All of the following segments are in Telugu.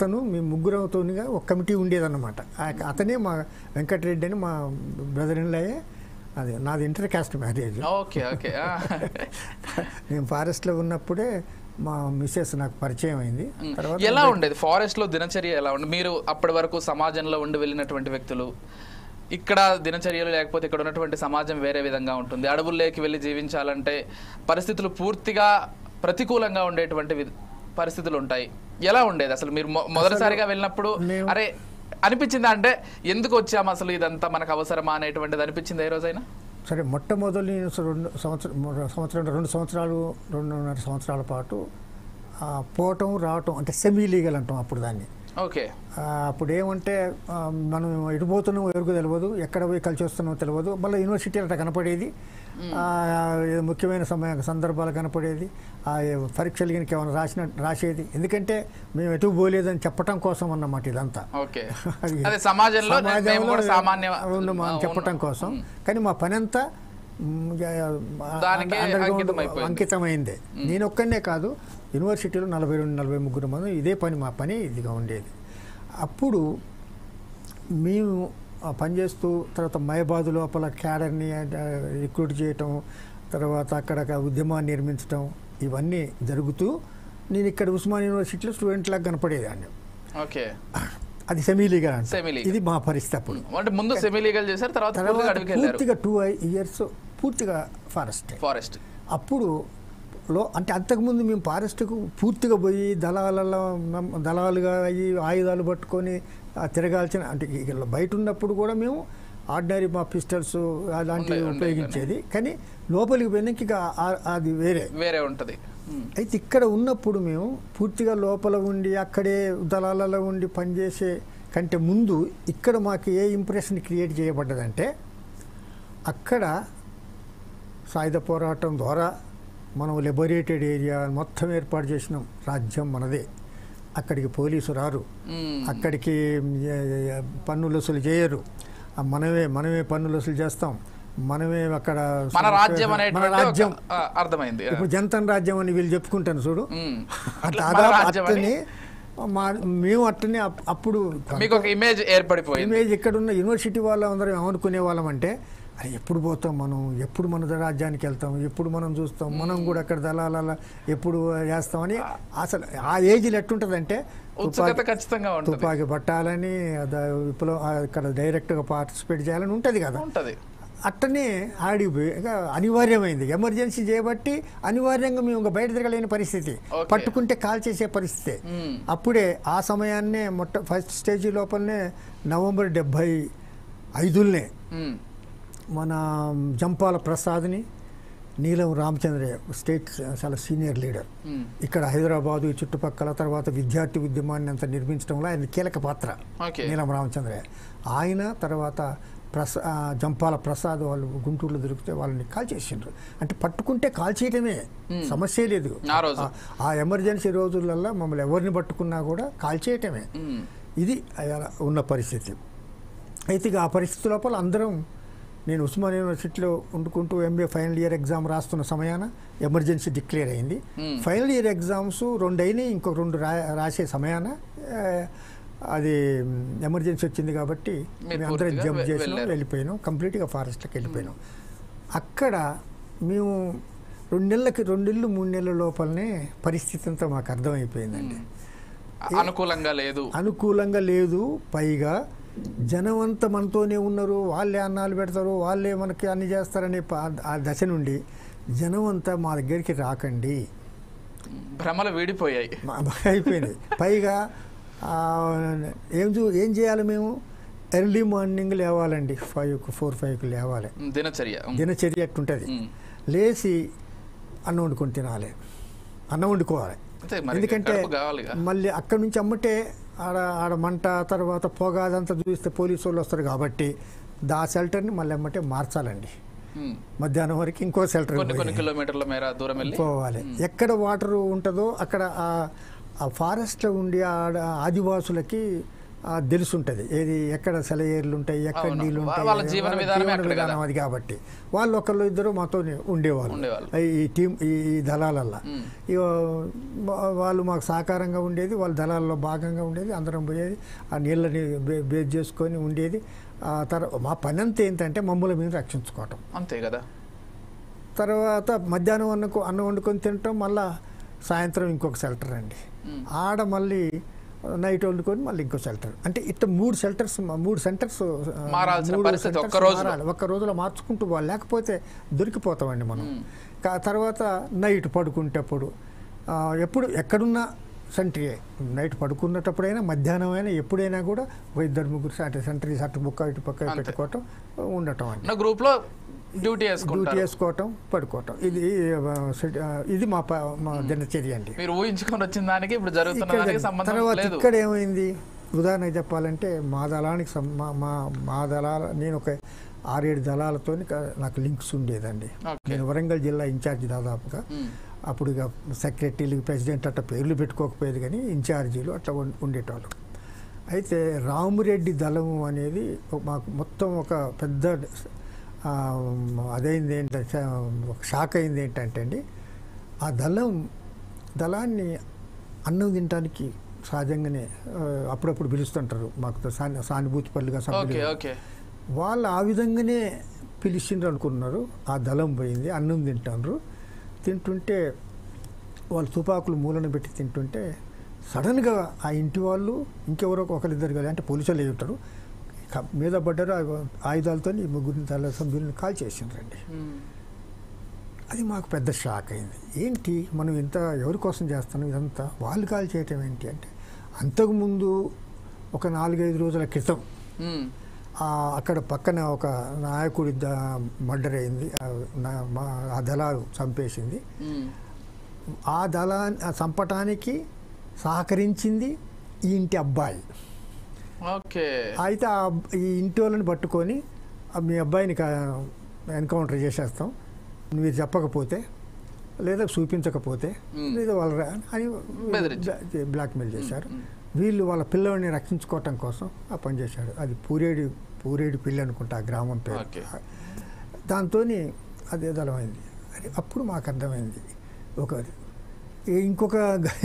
అతను మేము ముగ్గురతోనిగా ఒక కమిటీ ఉండేదన్నమాట. అతనే మా వెంకటరెడ్డి అని మా బ్రదర్ ఇన్ లాయే. అది నాది inter caste marriage. Okay okay. నేను ఫారెస్ట్లో ఉన్నప్పుడే మా మిస్సెస్ నాకు పరిచయం అయింది. తర్వాత ఎలా ఉండేది ఫారెస్ట్ లో దినచర్య ఎలా ఉండేది? మీరు అప్పటి వరకు సమాజంలో ఉండి వెళ్ళినటువంటి వ్యక్తులు, ఇక్కడ దినచర్యలు లేకపోతే ఇక్కడ ఉన్నటువంటి సమాజం వేరే విధంగా ఉంటుంది. అడవుల్లోకి వెళ్ళి జీవించాలంటే పరిస్థితులు పూర్తిగా ప్రతికూలంగా ఉండేటువంటి పరిస్థితులు ఉంటాయి. ఎలా ఉండేది అసలు మీరు మొదటిసారిగా వెళ్ళినప్పుడు? అరే అనిపించిందా అంటే ఎందుకు వచ్చాము అసలు, ఇదంతా మనకు అవసరమా అనేటువంటిది అనిపించింది ఏ రోజైనా? సరే, మొట్టమొదటి 2 సంవత్సరాలు 2.5 సంవత్సరాల పాటు పోవటం రావటం అంటే సెమీ లీగల్ అంటాం అప్పుడు దాన్ని. ఓకే. అప్పుడు ఏమంటే మనం ఎటుపోతున్నాం ఎవరికి తెలియదు, ఎక్కడ పోయి కలిసి వస్తున్నామో తెలియదు. మళ్ళీ యూనివర్సిటీ అట్లా కనపడేది, ముఖ్యమైన సందర్భాలు కనపడేది, పరీక్షలు కనుక ఏమైనా రాసేది. ఎందుకంటే మేము ఎటు పోలేదని చెప్పటం కోసం అన్నమాట ఇదంతా. చెప్పటం కోసం. కానీ మా పని అంతా అంకితమైందే. నేను ఒక్కనే కాదు, యూనివర్సిటీలో 42-43 మంది ఇదే పని, మా పని ఇదిగా ఉండేది. అప్పుడు మేము పనిచేస్తూ తర్వాత మైబాద్ లోపల క్యాడర్ని రిక్రూట్ చేయటం, తర్వాత అక్కడ ఉద్యమాన్ని నిర్మించటం, ఇవన్నీ జరుగుతూ నేను ఇక్కడ ఉస్మాన్ యూనివర్సిటీలో స్టూడెంట్ లాగా కనపడేదాన్ని. ఓకే. అది సెమీ లీగల్ అంటే ఇది మా పరిస్థితి అప్పుడు. అంటే ముందు సెమీ లీగల్ చేశారు, తర్వాత పూర్తిగా 2 years పూర్తిగా ఫారెస్ట్. అప్పుడు అంటే అంతకుముందు మేము ఫారెస్ట్కు పూర్తిగా పోయి దళాలుగా అయ్యి ఆయుధాలు పట్టుకొని తిరగాల్సిన, అంటే బయట ఉన్నప్పుడు కూడా మేము ఆర్డినరీ మా పిస్టల్స్ అలాంటివి ఉపయోగించేది. కానీ లోపలికి పోయినాక ఇక అది వేరే ఉంటుంది. అయితే ఇక్కడ ఉన్నప్పుడు మేము పూర్తిగా లోపల ఉండి అక్కడే దళాలలో ఉండి పనిచేసే కంటే ముందు ఇక్కడ మాకు ఏ ఇంప్రెషన్ క్రియేట్ చేయబడ్డదంటే, అక్కడ సాయుధ పోరాటం ద్వారా మనం లిబరేటెడ్ ఏరియా మొత్తం ఏర్పాటు చేసినాం, రాజ్యం మనదే, అక్కడికి పోలీసు రారు, అక్కడికి పన్నులు వసూలు చేయరు, మనమే పన్నులు వసూలు చేస్తాం, మనమే అక్కడ మన రాజ్యం అర్థమైంది. ఇప్పుడు జనతన్ రాజ్యం అని వీళ్ళు చెప్పుకుంటాను చూడు, అట్లనే మేము అట్లనే అప్పుడు ఇమేజ్ ఏర్పడిపోయింది. ఇమేజ్ ఇక్కడున్న యూనివర్సిటీ వాళ్ళందరం ఏమనుకునే వాళ్ళం అంటే, ఎప్పుడు పోతాం మనం, ఎప్పుడు మన రాజ్యానికి వెళ్తాం, ఎప్పుడు మనం చూస్తాం, మనం కూడా అక్కడ దళాల ఎప్పుడు చేస్తామని. అసలు ఆ ఏజ్లో ఎట్టుంటుందంటే తుపాకీ పట్టాలని, విప్లవం అక్కడ డైరెక్ట్గా పార్టిసిపేట్ చేయాలని ఉంటుంది కదా. అట్టనే ఆడిపోయి అనివార్యమైంది, ఎమర్జెన్సీ చేయబట్టి అనివార్యంగా మేము బయట తిరగలేని పరిస్థితి, పట్టుకుంటే కాల్ చేసే పరిస్థితి. అప్పుడే ఆ సమయాన్నే ఫస్ట్ స్టేజీ లోపలనే నవంబర్ 75 మన జంపాల ప్రసాద్ని, నీలం రామచంద్రయ్య స్టేట్ చాలా సీనియర్ లీడర్ ఇక్కడ హైదరాబాదు ఈ చుట్టుపక్కల, తర్వాత విద్యార్థి ఉద్యమాన్ని అంతా నిర్మించడంలో ఆయన కీలక పాత్ర నీలం రామచంద్రయ్య. ఆయన తర్వాత జంపాల ప్రసాద్ వాళ్ళు గుంటూరులో దొరికితే వాళ్ళని కాల్ చేసిండ్రు. అంటే పట్టుకుంటే కాల్ చేయడమే సమస్య లేదు. ఆ ఎమర్జెన్సీ రోజులల్లో మమ్మల్ని ఎవరిని పట్టుకున్నా కూడా కాల్ చేయటమే. ఇది ఉన్న పరిస్థితి. అయితే ఆ పరిస్థితి లోపల అందరం, నేను ఉస్మాన్ యూనివర్సిటీలో వండుకుంటూ MBA ఫైనల్ ఇయర్ ఎగ్జామ్ రాస్తున్న సమయాన ఎమర్జెన్సీ డిక్లేర్ అయింది. ఫైనల్ ఇయర్ ఎగ్జామ్స్ 2 అయినాయి, ఇంకొక 2 రాసే సమయాన అది ఎమర్జెన్సీ వచ్చింది కాబట్టి మేము అందరం జంప్ చేసినాం, వెళ్ళిపోయినాం, కంప్లీట్గా ఫారెస్ట్లోకి వెళ్ళిపోయినాం. అక్కడ మేము 2 నెలలకి 2 నెలలు 3 నెలల లోపలనే పరిస్థితి అంతా మాకు అర్థమైపోయిందండి. అనుకూలంగా లేదు. పైగా జనం అంతా మనతోనే ఉన్నారు, వాళ్ళే అన్నాలు పెడతారు, వాళ్ళే మనకి అన్ని చేస్తారనే ఆ దశ నుండి జనం అంతా మా దగ్గరికి రాకండి, భ్రమలు వీడిపోయాయి, అయిపోయింది. పైగా ఏం చేయాలి మేము, ఎర్లీ మార్నింగ్ లేవాలండి, 4-5కు లేవాలి. దినచర్య ఎట్టుంటుంది. లేచి అన్నం వండుకొని తినాలి, అన్నం వండుకోవాలి. ఎందుకంటే మళ్ళీ అక్కడి నుంచి అమ్మటే ఆడ మంట, తర్వాత పొగ అదంతా చూస్తే పోలీసు వాళ్ళు వస్తారు కాబట్టి దా షెల్టర్ని మళ్ళీ అమ్మటే మార్చాలండి. మధ్యాహ్నం వరకు ఇంకో షెల్టర్ కిలోమీటర్ల మేర దూరం పోవాలి. ఎక్కడ వాటర్ ఉంటుందో అక్కడ ఆ ఫారెస్ట్లో ఉండి ఆదివాసులకి తెలుసుంటుంది ఏది ఎక్కడ సెలయేర్లు ఉంటాయి ఎక్కడ అవును. నీళ్ళు ఉంటాయి వాళ్ళ జీవన విధానమే అక్కడ విధానం అది కాబట్టి వాళ్ళు ఒకళ్ళు ఇద్దరు మాతో ఉండేవాళ్ళు ఈ టీం ఈ దళాలల్లో వాళ్ళు మాకు సహకారంగా ఉండేది వాళ్ళ దళాల్లో భాగంగా ఉండేది అందరం పోయేది ఆ నీళ్ళని బేస్ చేసుకొని ఉండేది మా పని అంతా ఏంటంటే మమ్మల్ని మీద రక్షించుకోవటం అంతే కదా. తర్వాత మధ్యాహ్నం అన్నం వండుకొని తినటం మళ్ళీ సాయంత్రం ఇంకొక షెల్టర్ అండి ఆడ మళ్ళీ నైట్ వండుకొని మళ్ళీ ఇంకో షెల్టర్ అంటే ఇట్లా 3 సెంటర్స్ ఒక్క రోజులో మార్చుకుంటూ పోవాలి లేకపోతే దొరికిపోతామండి మనం. తర్వాత నైట్ పడుకుంటప్పుడు ఎప్పుడు ఎక్కడున్నా సెంటరీ నైట్ పడుకున్నప్పుడైనా మధ్యాహ్నం అయినా ఎప్పుడైనా కూడా 2-3 సెంటరీస్ అటు ఇటు పక్క పెట్టుకోవటం ఉండటం అండి. గ్రూప్లో డ్యూటీ వేసుకోవటం పడుకోవటం ఇది మా దినచర్య అండి. మీరు ఊహించుకొని వచ్చిన దానికి ఇప్పుడు జరుగుతున్న తర్వాత ఇక్కడ ఏమైంది ఉదాహరణకు చెప్పాలంటే మా దళానికి మా దళాల నేను ఒక 6-7 దళాలతో నాకు లింక్స్ ఉండేదండి. నేను వరంగల్ జిల్లా ఇన్ఛార్జి దాదాపుగా అప్పుడు ఇక సెక్రటరీలు ప్రెసిడెంట్ అట్లా పేర్లు పెట్టుకోకపోయేది కానీ ఇన్ఛార్జీలు అట్లా ఉండేటోళ్ళు. అయితే రామిరెడ్డి దళం అనేది మాకు మొత్తం ఒక పెద్ద అదైంది ఏంటంటే ఒక షాక్ అయింది ఏంటంటే అండి ఆ దళాన్ని అన్నం తినడానికి సహజంగానే అప్పుడప్పుడు పిలుస్తుంటారు మాకు సానుభూతిపరులుగా సభ్యులు వాళ్ళు ఆ విధంగానే పిలిచిండ్రు అనుకున్నారు. ఆ దళం పోయింది అన్నం తింటుంటే వాళ్ళు తుపాకులు మూలన పెట్టి తింటుంటే సడన్గా ఆ ఇంటి వాళ్ళు ఇంకెవరో ఒకరిద్దరు కదా అంటే పోలీసులు ఉంటారు మీద పడ్డారు ఆయుధాలతో ఈ 3 దళ సభ్యులను కాల్ చేసిండ్రండి. అది మాకు పెద్ద షాక్ అయింది. ఏంటి మనం ఇంత ఎవరి కోసం చేస్తున్నాం ఇదంతా వాళ్ళు కాల్ చేయటం ఏంటి అంటే అంతకుముందు ఒక 4-5 రోజుల క్రితం అక్కడ పక్కన ఒక నాయకుడి మర్డర్ అయింది. ఆ దళాలు చంపేసింది. ఆ దళాన్ని చంపటానికి సహకరించింది ఈ ఇంటి అబ్బాయి. అయితే ఈ ఇంటి వాళ్ళని పట్టుకొని మీ అబ్బాయిని ఎన్కౌంటర్ చేసేస్తాం మీరు చెప్పకపోతే లేదా చూపించకపోతే లేదా వాళ్ళ అని బ్లాక్మెయిల్ చేశారు. వీళ్ళు వాళ్ళ పిల్లల్ని రక్షించుకోవటం కోసం ఆ పని చేశాడు. అది పూరేడి పిల్లి అనుకుంటా ఆ గ్రామం పేరు. దాంతో అది దళమైంది. అప్పుడు మాకు అర్థమైంది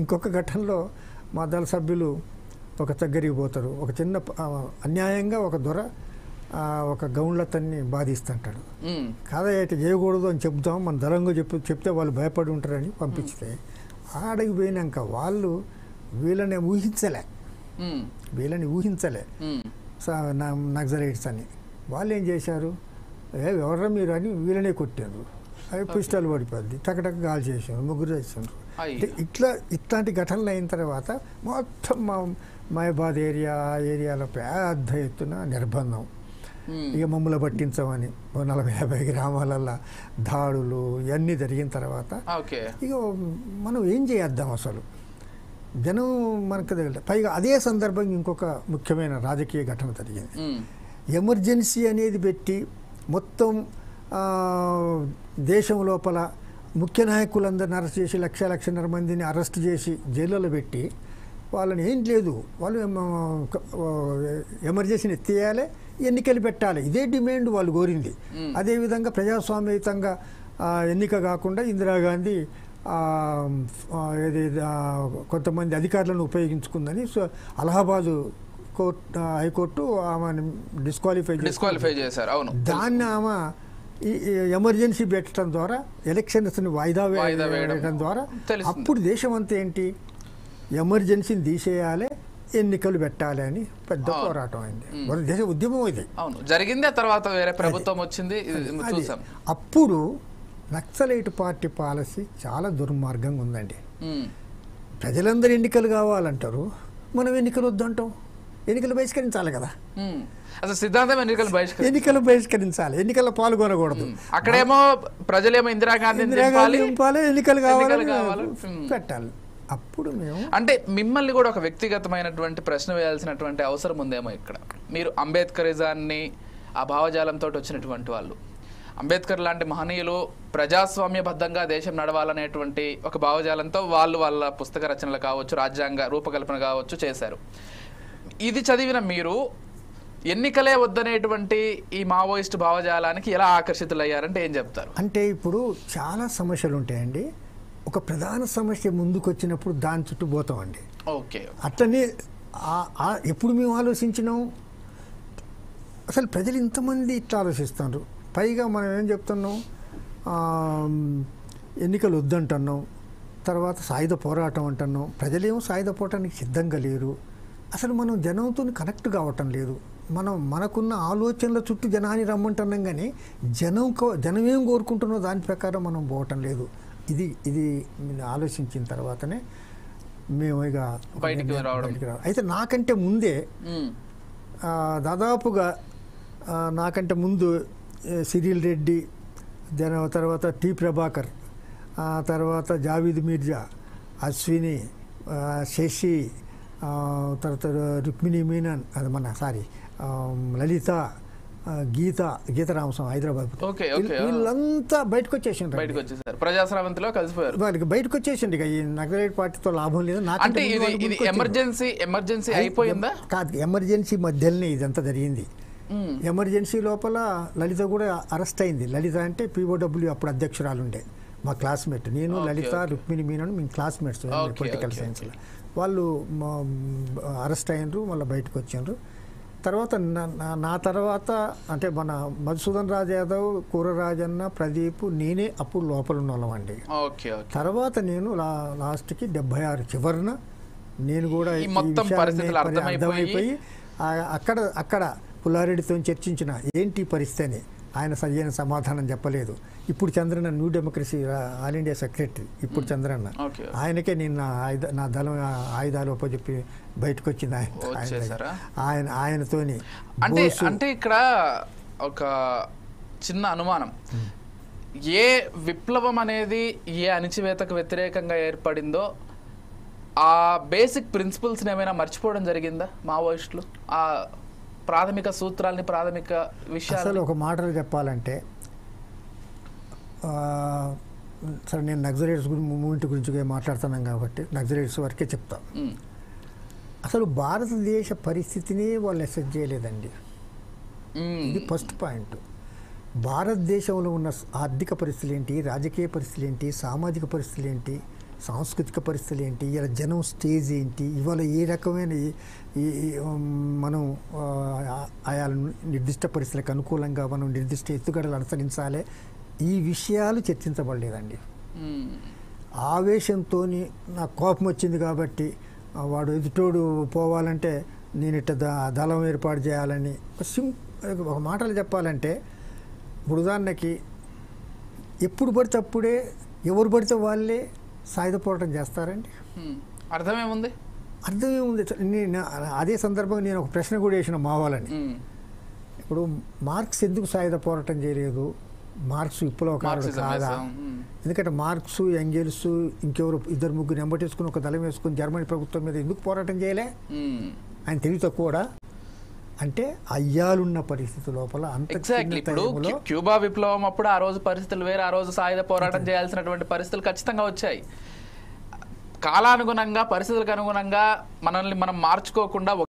ఇంకొక ఘటనలో మా దళ సభ్యులు ఒక దగ్గరికి పోతారు. ఒక చిన్న అన్యాయంగా ఒక దొర ఒక గౌన్లతన్ని బాధిస్తుంటాడు. కాదైతే చేయకూడదు అని చెప్తాం మన దళంగా చెప్తే వాళ్ళు భయపడి ఉంటారని పంపిస్తే ఆడకి పోయినాక వాళ్ళు వీళ్ళని ఊహించలే నక్సలైట్స్ అని. వాళ్ళు ఏం చేశారు ఎవర్రా మీరు అని వీళ్ళనే కొట్టారు. అవి పిస్టల్ పడిపోద్ది టకటక గాలి చేసారు 3 చేసారు. ఇట్లాంటి ఘటనలు అయిన తర్వాత మొత్తం మహబాద్ ఏరియాలో పెద్ద ఎత్తున నిర్బంధం. ఇక మమ్మల్ని పట్టించమని 40-50 గ్రామాలలో దాడులు ఇవన్నీ జరిగిన తర్వాత ఇక మనం ఏం చేద్దాం అసలు జనం మనకు పైగా అదే సందర్భంగా ఇంకొక ముఖ్యమైన రాజకీయ ఘటన జరిగింది. ఎమర్జెన్సీ అనేది పెట్టి మొత్తం దేశం లోపల ముఖ్య నాయకులందరిని అరెస్ట్ చేసి 1,00,000 మందిని అరెస్ట్ చేసి జైళ్ళలో పెట్టి వాళ్ళని ఏం లేదు వాళ్ళు ఎమర్జెన్సీని ఎత్తేయాలి ఎన్నికలు పెట్టాలి ఇదే డిమాండ్ వాళ్ళు కోరింది. అదేవిధంగా ప్రజాస్వామ్యయుతంగా ఎన్నిక కాకుండా ఇందిరాగాంధీ కొంతమంది అధికారులను ఉపయోగించుకుందని అలహాబాదు హైకోర్టు ఆమెను డిస్క్వాలిఫై చేశారు. అవును, దాన్ని ఆమె ఎమర్జెన్సీ పెట్టడం ద్వారా ఎలక్షన్స్ని వాయిదా వేయడం ద్వారా అప్పుడు దేశం అంతా ఏంటి ఎమర్జెన్సీని తీసేయాలి ఎన్నికలు పెట్టాలి అని పెద్ద పోరాటం అయింది. దేశ ఉద్యమం ఇది. అవును జరిగింది. ఆ తర్వాత వేరే ప్రభుత్వం వచ్చింది. అప్పుడు నక్సలైట్ పార్టీ పాలసీ చాలా దుర్మార్గంగా ఉందండి. ప్రజలందరూ ఎన్నికలు కావాలంటారు, మనం ఎన్నికలు వద్దంటాం. ఎన్నికలు బహిష్కరించాలి కదా, అసలు సిద్ధాంతం ఎన్నికలు బహిష్కరించాలి, ఎన్నికల్లో పాల్గొనకూడదు. అక్కడేమో ప్రజలేమో ఇందిరాగాంధీ ఎన్నికలు కావాలి పెట్టాలి. అప్పుడు మేము అంటే మిమ్మల్ని కూడా ఒక వ్యక్తిగతమైనటువంటి ప్రశ్న వేయాల్సినటువంటి అవసరం ఉందేమో. ఇక్కడ మీరు అంబేద్కరిజాన్ని ఆ భావజాలంతో వచ్చినటువంటి వాళ్ళు, అంబేద్కర్ లాంటి మహనీయులు ప్రజాస్వామ్యబద్ధంగా దేశం నడవాలనేటువంటి ఒక భావజాలంతో వాళ్ళు వాళ్ళ పుస్తక రచనలు కావచ్చు, రాజ్యాంగ రూపకల్పన కావచ్చు చేశారు. ఇది చదివిన మీరు ఎన్నికలే వద్దనేటువంటి ఈ మావోయిస్ట్ భావజాలానికి ఎలా ఆకర్షితులయ్యారంటే ఏం చెప్తారు? అంటే ఇప్పుడు చాలా సమస్యలు ఉంటాయండి. ఒక ప్రధాన సమస్య ముందుకు వచ్చినప్పుడు దాని చుట్టూ పోతామండి. ఓకే. అట్లనే ఎప్పుడు మేము ఆలోచించినాం, అసలు ప్రజలు ఇంతమంది ఇట్లా ఆలోచిస్తున్నారు. పైగా మనం ఏం చెప్తున్నాం, ఎన్నికలు వద్దంటున్నాం, తర్వాత సాయుధ పోరాటం అంటున్నాం. ప్రజలేమో సాయుధ పోరాటానికి సిద్ధంగా లేరు. అసలు మనం జనంతో కనెక్ట్ కావటం లేదు. మనకున్న ఆలోచనల చుట్టూ జనాన్ని రమ్మంటున్నాం, కానీ జనం ఏం కోరుకుంటున్నో దాని ప్రకారం మనం పోవటం లేదు. ఇది ఆలోచించిన తర్వాతనే మేము ఇక బయటికి రావడం. అయితే నాకంటే ముందే దాదాపుగా నాకంటే ముందు సిరిల్ రెడ్డి, తర్వాత టి ప్రభాకర్, తర్వాత జావీద్ మిర్జా, అశ్విని, శశి, తర్వాత రుక్మిణి మీనన్, అది లలిత, గీత రామస్వామి హైదరాబాద్, వీళ్ళంతా బయటకు వచ్చేసారు. ప్రజాస్రవంతిలో కలిసిపోయారు. వాళ్ళకి బయటకు వచ్చేసింది. ఇక ఈ నక్సలైట్ పార్టీతో లాభం లేదు. అంటే ఇది ఎమర్జెన్సీ అయిపోయిందా? కాదు, ఎమర్జెన్సీ మధ్యలోనే ఇదంతా జరిగింది. ఎమర్జెన్సీ లోపల లలిత కూడా అరెస్ట్ అయింది. లలిత అంటే POW అప్పుడు అధ్యక్షురాలు ఉండే, మా క్లాస్మేట్. నేను, లలిత, రుక్మిణి మీనన్ మేము క్లాస్మేట్స్ పొలిటికల్ సైన్స్లో. వాళ్ళు అరెస్ట్ అయినరు, మళ్ళీ బయటకు వచ్చిండ్రు. తర్వాత నా తర్వాత అంటే మన మధుసూదన్ రాజ్ యాదవ్, కూర రాజన్న, ప్రదీప్, నేనే అప్పుడు లోపల ఉన్న వాళ్ళం అండి. తర్వాత నేను లాస్ట్కి 76 చివరిన నేను కూడా అర్థమైపోయి అక్కడ పుల్లారెడ్డితో చర్చించిన ఏంటి పరిస్థితి అని. ఆయన సరైన సమాధానం చెప్పలేదు. ఇప్పుడు Chandranna new democracy all India secretary, ఇప్పుడు చంద్రన్న, ఆయనకే నేను నా దళం ఆయుధాలు చెప్పి బయటకు వచ్చింది ఆయనతోని. అంటే ఇక్కడ ఒక చిన్న అనుమానం, ఏ విప్లవం అనేది ఏ అణిచివేతకు వ్యతిరేకంగా ఏర్పడిందో ఆ బేసిక్ ప్రిన్సిపల్స్ని ఏమైనా మర్చిపోవడం జరిగిందా మావోయిస్టులు? ఆ ప్రాథమిక సూత్రాలని, ప్రాథమిక విషయాలు. అసలు ఒక మాటలు చెప్పాలంటే, సరే నేను నక్సలైట్స్ మూవ్మెంట్ గురించి మాట్లాడుతున్నాం కాబట్టి నక్సలైట్స్ వరకే చెప్తా. అసలు భారతదేశ పరిస్థితిని వాళ్ళు అసెస్ చేయలేదండి. ఇది ఫస్ట్ పాయింట్. భారతదేశంలో ఉన్న ఆర్థిక పరిస్థితులు ఏంటి, రాజకీయ పరిస్థితులు ఏంటి, సామాజిక పరిస్థితులు ఏంటి, సాంస్కృతిక పరిస్థితులు ఏంటి, ఇలా జనం స్టేజ్ ఏంటి, ఇవాళ ఏ రకమైన మనం ఆయా నిర్దిష్ట పరిస్థితులకు అనుకూలంగా మనం నిర్దిష్ట ఎత్తుగడలు అనుసరించాలి, ఈ విషయాలు చర్చించబడలేదండి. ఆవేశంతో నాకు కోపం వచ్చింది కాబట్టి వాడు ఎదుటోడు పోవాలంటే నేను ఇట్ట దళం ఏర్పాటు చేయాలని ఒక మాటలు చెప్పాలంటే, ఉదాహరణకి ఎప్పుడు పడితే అప్పుడే ఎవరు పడితే వాళ్ళే సాయుధ పోరాటం చేస్తారండి. అర్థమేముంది? నేను అదే సందర్భంగా నేను ఒక ప్రశ్న కూడా వేసిన మా వాళ్ళని. ఇప్పుడు మార్క్స్ ఎందుకు సాయుధ పోరాటం చేయలేదు? మార్క్స్ విప్లవకారుడు కాదా? ఎందుకంటే మార్క్స్, ఎంగెల్స్, ఇంకెవరు 2-3 ఎంబటేసుకుని ఒక దళం వేసుకుని జర్మనీ ప్రభుత్వం మీద ఎందుకు పోరాటం చేయలే? ఆయన తెలివి తక్కువడా? అంటే అయ్యాలున్న పరిస్థితి లోపల ఇప్పుడు క్యూబా విప్లవం అప్పుడు ఆ రోజు పరిస్థితులు వేరే, ఆ రోజు సాయుధ పోరాటం చేయాల్సినటువంటి పరిస్థితులు ఖచ్చితంగా వచ్చాయి. కాలానుగుణంగా, పరిస్థితులకు అనుగుణంగా మనల్ని మనం మార్చుకోకుండా